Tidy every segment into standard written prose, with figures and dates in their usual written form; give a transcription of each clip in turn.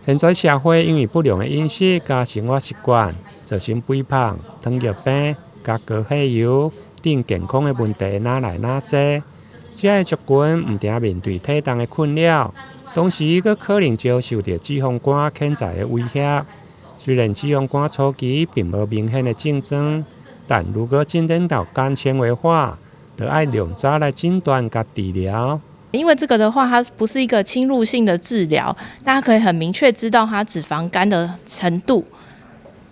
现在社会因为不良的饮食加生活习惯，造成肥胖、糖尿病、加高血压等健康的问题哪来哪济。这些族群唔定面对体重的困扰，同时佫可能遭受到脂肪肝潜在的威胁。虽然脂肪肝初期并无明显的症状，但如果进展到肝纤维化，就要量早来诊断甲治疗。因为这个的话，它不是一个侵入性的治疗，大家可以很明确知道它脂肪肝的程度。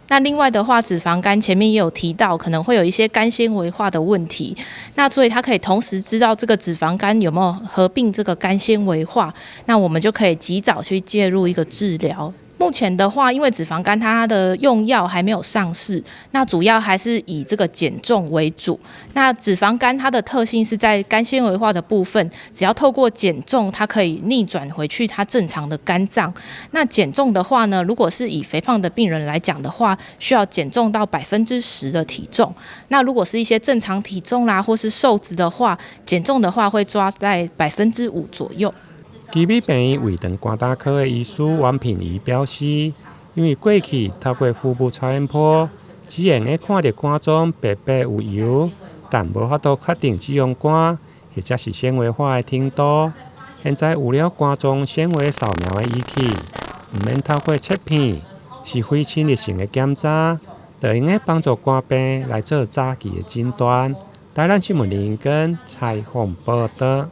那另外的话，脂肪肝前面也有提到，可能会有一些肝纤维化的问题。那所以它可以同时知道这个脂肪肝有没有合并这个肝纤维化，那我们就可以及早去介入一个治疗。目前的话，因为脂肪肝它的用药还没有上市，那主要还是以这个减重为主。那脂肪肝它的特性是在肝纤维化的部分，只要透过减重，它可以逆转回去它正常的肝脏。那减重的话呢，如果是以肥胖的病人来讲的话，需要减重到10%的体重。那如果是一些正常体重啦，或是瘦子的话，减重的话会抓在5%左右。基美病院胃肠肝胆科的医师王品仪表示，因为过去透过腹部超音波，只能够看到肝中白白有油，但无法度确定脂肪肝或者是纤维化的程度。现在有了肝中纤维扫描的仪器，唔免透过切片，是非侵入性的检查，就用来帮助肝病来做早期的诊断。台南新闻林根采访报道。